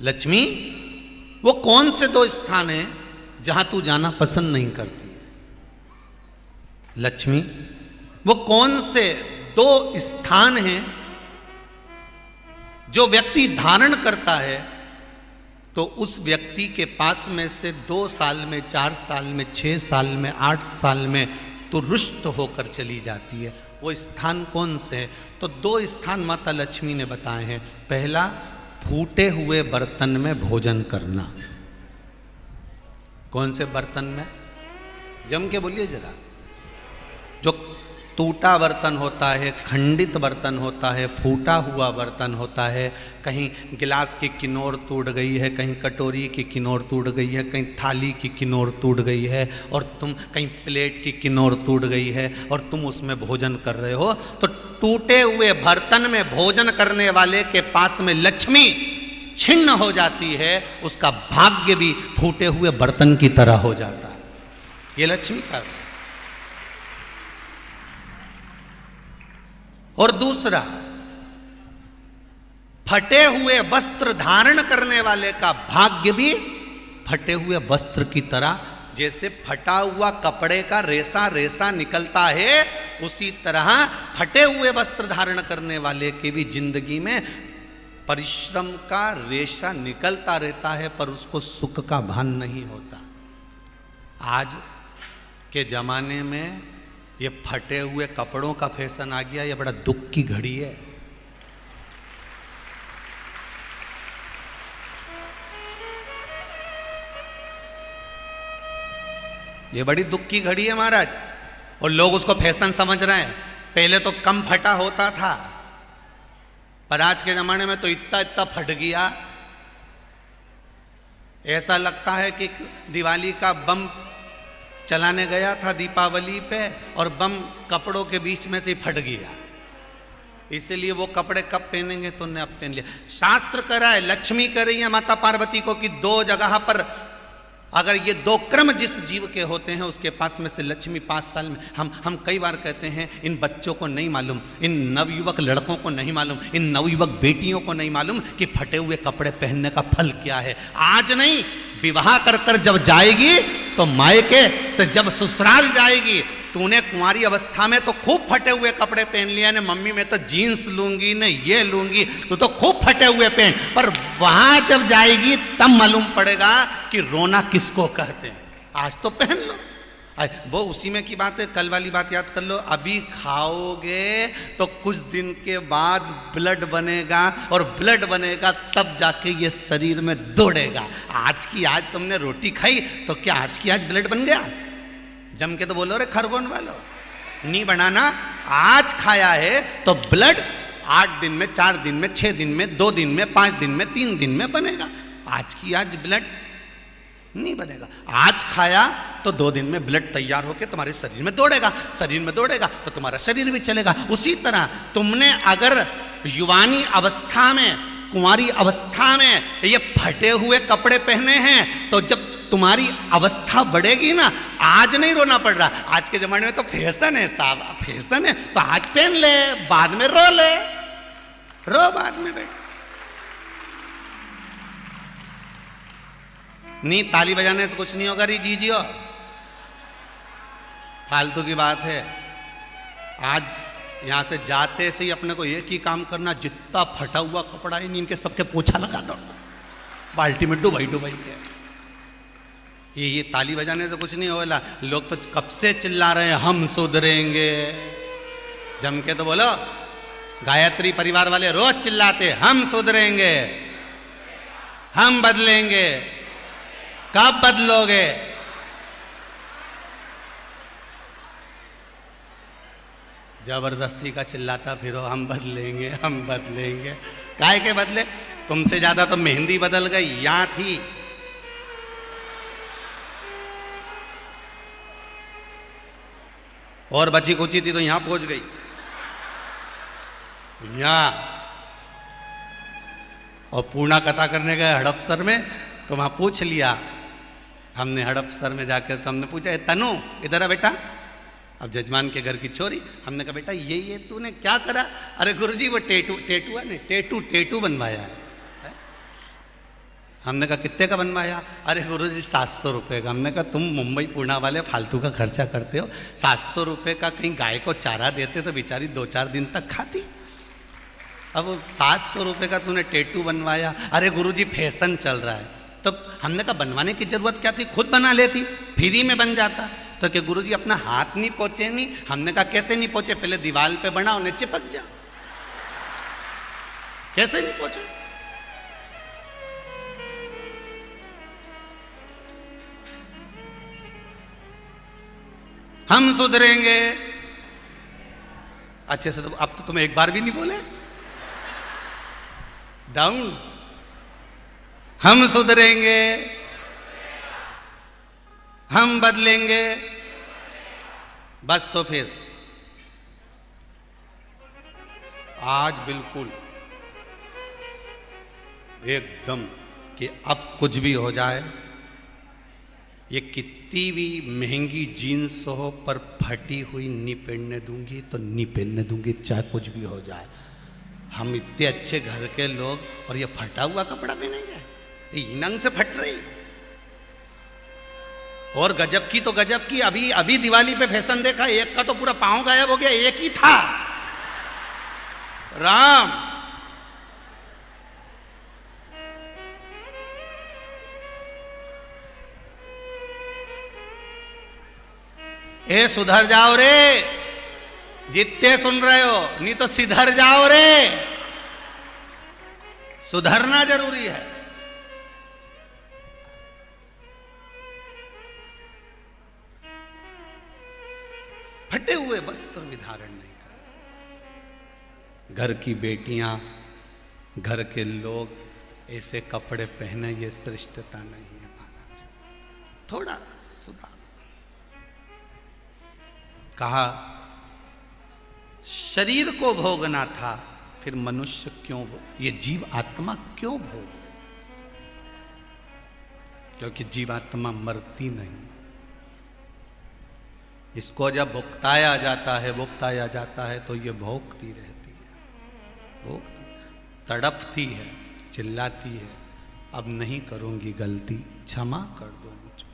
लक्ष्मी, वो कौन से दो स्थान हैं जहां तू जाना पसंद नहीं करती है? लक्ष्मी, वो कौन से दो स्थान हैं जो व्यक्ति धारण करता है तो उस व्यक्ति के पास में से 2 साल में, 4 साल में, 6 साल में, 8 साल में तो रुष्ट होकर चली जाती है? वो स्थान कौन से है? तो 2 स्थान माता लक्ष्मी ने बताए हैं। पहला, फूटे हुए बर्तन में भोजन करना। कौन से बर्तन में? जम के बोलिए जरा। जो टूटा बर्तन होता है, खंडित बर्तन होता है, फूटा हुआ बर्तन होता है, कहीं गिलास की किनोर टूट गई है, कहीं कटोरी की किनोर टूट गई है, कहीं थाली की किनोर टूट गई है, और तुम कहीं प्लेट की किनोर टूट गई है और तुम उसमें भोजन कर रहे हो, तो टूटे हुए बर्तन में भोजन करने वाले के पास में लक्ष्मी छिन्न हो जाती है, उसका भाग्य भी फूटे हुए बर्तन की तरह हो जाता है। ये लक्ष्मी का। और दूसरा, फटे हुए वस्त्र धारण करने वाले का भाग्य भी फटे हुए वस्त्र की तरह, जैसे फटा हुआ कपड़े का रेसा रेसा निकलता है, उसी तरह फटे हुए वस्त्र धारण करने वाले की भी जिंदगी में परिश्रम का रेशा निकलता रहता है, पर उसको सुख का भान नहीं होता। आज के जमाने में ये फटे हुए कपड़ों का फैशन आ गया, ये बड़ा दुख की घड़ी है। ये बड़ी दुख की घड़ी है महाराज, और लोग उसको फैशन समझ रहे हैं। पहले तो कम फटा होता था, पर आज के जमाने में तो इतना इतना फट गया, ऐसा लगता है कि दिवाली का बम चलाने गया था दीपावली पे और बम कपड़ों के बीच में से ही फट गया। इसलिए वो कपड़े कब पहनेंगे तो उन्हें अब पहन लिया। शास्त्र कह रहा है, लक्ष्मी कह रही है माता पार्वती को कि 2 जगह पर अगर ये 2 क्रम जिस जीव के होते हैं उसके पास में से लक्ष्मी 5 साल में, हम कई बार कहते हैं इन बच्चों को नहीं मालूम, इन नवयुवक लड़कों को नहीं मालूम, इन नवयुवक बेटियों को नहीं मालूम कि फटे हुए कपड़े पहनने का फल क्या है। आज नहीं, विवाह कर कर जब जाएगी तो मायके से जब ससुराल जाएगी, तूने कुंवारी अवस्था में तो खूब फटे हुए कपड़े पहन लिया ने, मम्मी मैं तो जीन्स लूंगी न ये लूंगी, तू तो खूब फटे हुए पहन, पर वहां जब जाएगी तब मालूम पड़ेगा कि रोना किसको कहते हैं। आज तो पहन लो। वो उसी में की बात है, कल वाली बात याद कर लो। अभी खाओगे तो कुछ दिन के बाद ब्लड बनेगा, और ब्लड बनेगा तब जाके ये शरीर में दौड़ेगा। आज की आज तुमने रोटी खाई तो क्या आज की आज ब्लड बन गया? जम के तो बोलो रे खरगोन वालों, नहीं बनाना। आज खाया है तो ब्लड 8 दिन में, 4 दिन में, 6 दिन में, 2 दिन में, 5 दिन में, 3 दिन में बनेगा। आज की आज ब्लड नहीं बनेगा। आज खाया तो 2 दिन में ब्लड तैयार होकर तुम्हारे शरीर में दौड़ेगा, शरीर में दौड़ेगा तो तुम्हारा शरीर भी चलेगा। उसी तरह तुमने अगर युवानी अवस्था में, कुंवारी अवस्था में ये फटे हुए कपड़े पहने हैं, तो जब तुम्हारी अवस्था बढ़ेगी ना, आज नहीं रोना पड़ रहा। आज के जमाने में तो फैशन है साहब, फैशन है तो आज पहन ले, बाद में रो ले, रो बाद में बैठ। नहीं, ताली बजाने से कुछ नहीं होगा री जीजियो, फालतू की बात है। आज यहां से जाते से ही अपने को एक ही काम करना, जितना फटा हुआ कपड़ा है इनके सबके पोछा लगा दो, बाल्टी में डुबाई डुबाई के। ये ताली बजाने से कुछ नहीं होगा। लोग तो कब से चिल्ला रहे हैं हम सुधरेंगे, जम के तो बोलो। गायत्री परिवार वाले रोज चिल्लाते हम सुधरेंगे, हम बदलेंगे। कब बदलोगे? जबरदस्ती का चिल्लाता फिरो हम बदलेंगे, हम बदलेंगे। काहे के बदले? तुमसे ज्यादा तो मेहंदी बदल गई, यहां थी। और बची कुची थी तो यहां पहुंच गई। यहां और पूर्णा कथा करने गए हड़पसर में, तो वहां पूछ लिया हमने हड़पसर में जाकर, तो हमने पूछा तनु इधर आ बेटा। अब जजमान के घर की छोरी, हमने कहा बेटा ये तूने क्या करा? अरे गुरुजी वो टेटू है ना, टेटू बनवाया है। हमने कहा कितने का बनवाया? अरे गुरुजी 700 रुपये का। हमने कहा तुम मुंबई पुणे वाले फालतू का खर्चा करते हो, 700 रुपये का कहीं गाय को चारा देते तो बेचारी 2-4 दिन तक खाती। अब 700 रुपये का तूने टैटू बनवाया। अरे गुरुजी फैशन चल रहा है। तब हमने कहा बनवाने की जरूरत क्या थी, खुद बना लेती, फ्री में बन जाता। तो क्या गुरुजी अपना हाथ नहीं पहुंचे? नहीं। हमने कहा कैसे नहीं पहुंचे? पहले दीवार पे बनाओ, उन्हें चिपक जा। कैसे नहीं पहुंचे? हम सुधरेंगे। अच्छे से तो अब तो तुम एक बार भी नहीं बोले। डाउन। हम सुधरेंगे, हम बदलेंगे। बस तो फिर आज बिल्कुल एकदम कि अब कुछ भी हो जाए, ये कितनी भी महंगी जीन्स हो पर फटी हुई नहीं पहनने दूंगी तो नहीं पहनने दूंगी, चाहे कुछ भी हो जाए। हम इतने अच्छे घर के लोग और ये फटा हुआ कपड़ा पहनेंगे? ये नंग से फट रही। और गजब की तो गजब की, अभी अभी दिवाली पे फैशन देखा, एक का तो पूरा पांव गायब हो गया, एक ही था। राम। ए सुधर जाओ रे, जितने सुन रहे हो, नहीं तो सिधर जाओ रे। सुधरना जरूरी है। फटे हुए वस्त्र विधारण नहीं करना। घर की बेटियां, घर के लोग ऐसे कपड़े पहने, ये श्रेष्ठता नहीं है महाराज। थोड़ा सुधार। कहा शरीर को भोगना था, फिर मनुष्य क्यों ये जीव आत्मा क्यों भोग रहे? क्योंकि जीवात्मा मरती नहीं। इसको जब भुगताया जाता है तो ये भोगती रहती है, तड़पती है, चिल्लाती है, अब नहीं करूंगी गलती, क्षमा कर दो मुझको।